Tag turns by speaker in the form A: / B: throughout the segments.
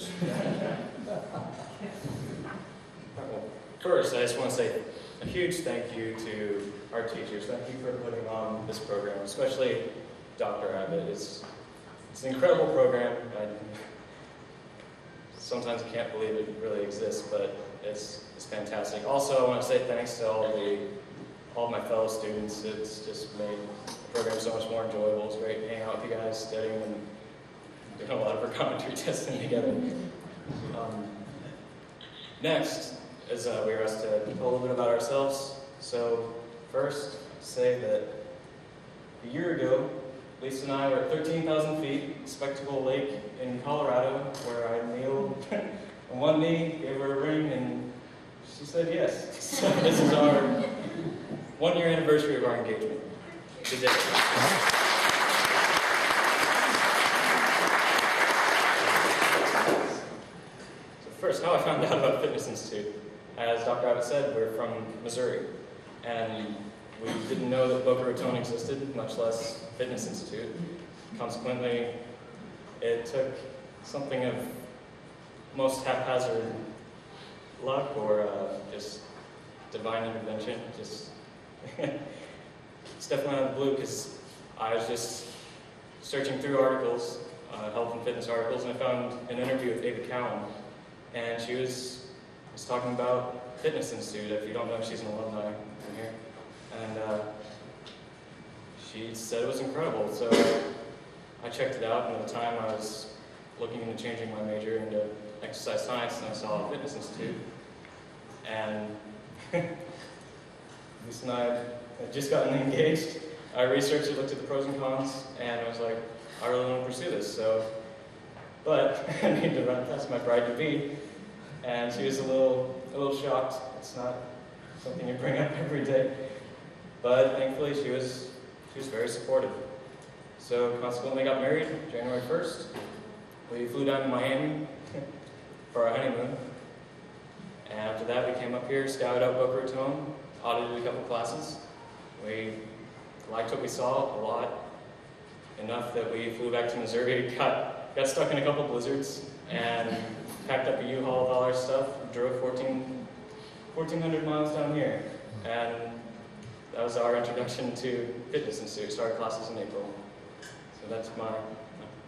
A: research. First, I just want to say a huge thank you to our teachers. Thank you for putting on this program, especially Dr. Abbott. It's an incredible program. Sometimes I can't believe it really exists, but it's fantastic. Also, I want to say thanks to all of my fellow students. It's just made the program so much more enjoyable. It's great hanging out with you guys, studying, and doing a lot of econometry testing together. Next is we were asked to tell a little bit about ourselves. So first, say that a year ago, Lisa and I were at 13,000 feet, Spectacle Lake in Colorado, where I kneeled on one knee, gave her a ring, and she said yes. So this is our 1-year anniversary of our engagement today. So first, how I found out about Fitness Institute. As Dr. Abbott said, we're from Missouri, and we didn't know that Boca Raton existed, much less Fitness Institute. Consequently, it took something of most haphazard luck or just divine intervention. It's definitely out of the blue because I was just searching through articles, health and fitness articles, and I found an interview with Ava Cowan, and she was talking about Fitness Institute. If you don't know, she's an alumni from here. And she said it was incredible, so I checked it out, and at the time I was looking into changing my major into exercise science, and I saw Fitness Institute. And Lisa and I had just gotten engaged. I researched it, looked at the pros and cons, and I was like, I really want to pursue this, but I need to run past my bride-to-be. And she was a little shocked. It's not something you bring up every day. But thankfully, she was very supportive. So consequently, got married January 1st. We flew down to Miami for our honeymoon. And after that, we came up here, scouted out Boca Raton, audited a couple classes. We liked what we saw a lot, enough that we flew back to Missouri, got stuck in a couple blizzards, and packed up a U-Haul with all our stuff, drove 1,400 miles down here. And that was our introduction to Fitness Institute. Started classes in April. So that's my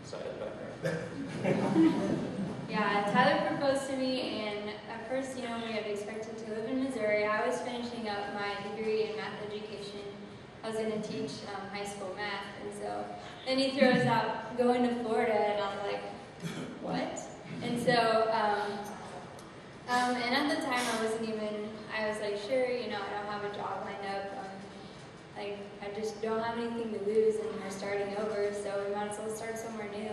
A: side of the background.
B: Yeah, Tyler proposed to me, and at first, we had expected to live in Missouri. I was finishing up my degree in math education. I was going to teach high school math, and so then he throws out going to Florida, and I'm like, what? And so, and at the time I was like, sure, I don't have a job lined up. I just don't have anything to lose, and we're starting over, so we might as well start somewhere new.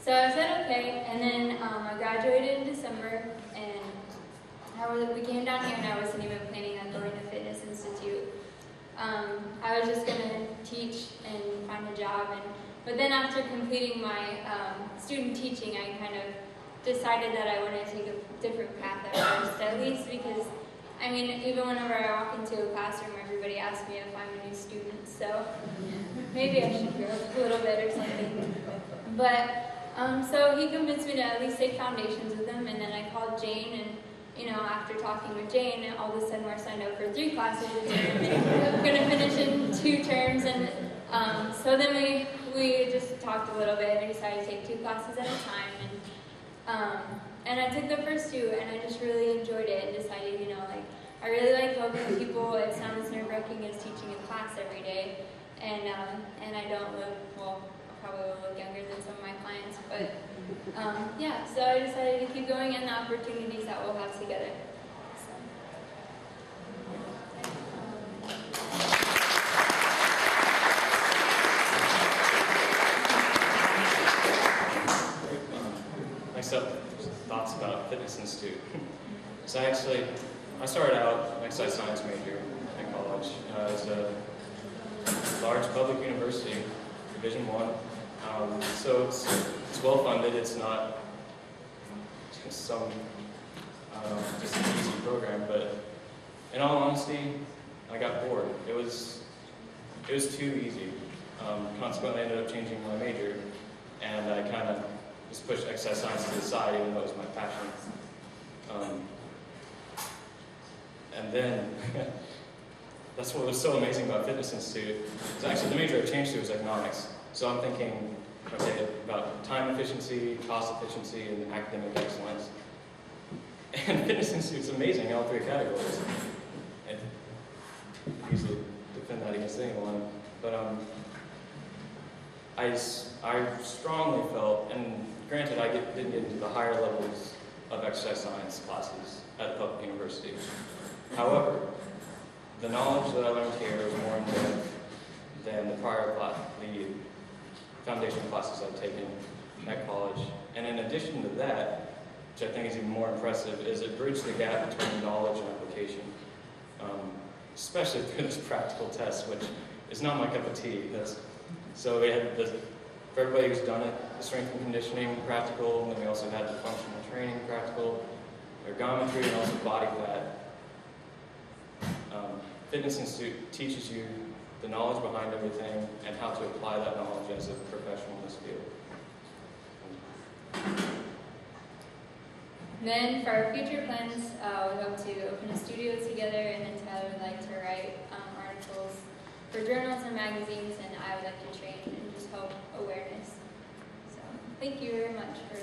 B: So I said okay, and then I graduated in December, and we came down here, and I wasn't even planning on going to Fitness Institute. I was just going to teach and find a job, but then after completing my student teaching, I kind of decided that I wanted to take a different path at first, at least because, even whenever I walk into a classroom, everybody asks me if I'm a new student, so maybe I should grow up a little bit or something. But, so he convinced me to at least take foundations with him, and then I called Jane, and, after talking with Jane, all of a sudden we're signed up for 3 classes, and we're going to finish in 2 terms, and so then we just talked a little bit, and we decided to take 2 classes at a time, and I took the first 2, and I just really enjoyed it, and decided, I really like helping people. It's not as nerve-wracking as teaching a class every day, and I don't look, well, I probably will look younger than some of my clients, but yeah, so I decided to keep going, and the opportunities that we'll have together.
A: Next up, thoughts about Fitness Institute. So I started out an exercise science major in college. It's a large public university, Division I. So it's well funded. It's not just some just an easy program. But in all honesty, I got bored. It was too easy. Consequently, I ended up changing my major, and I kind of just pushed exercise science to the side, even though it was my passion. And then, that's what was so amazing about Fitness Institute. It's actually the major I changed to was economics. So I'm thinking, okay, about time efficiency, cost efficiency, and academic excellence. And Fitness Institute's amazing in all three categories. And I usually defend that against anyone. But I strongly felt, and granted I didn't get into the higher levels of exercise science classes at a public university. However, the knowledge that I learned here was more in depth than the prior class, the foundation classes I've taken at college. And in addition to that, which I think is even more impressive, is it bridged the gap between knowledge and application, especially through this practical test, which is not my cup of tea. So we had for everybody who's done it, the strength and conditioning practical, and then we also had the functional training practical, ergometry, and also body fat. Fitness Institute teaches you the knowledge behind everything and how to apply that knowledge as a professional in this field.
B: Then for our future plans, we hope to open a studio together, and then Tyler would like to write articles for journals and magazines, and I would like to train and just help awareness. So thank you very much for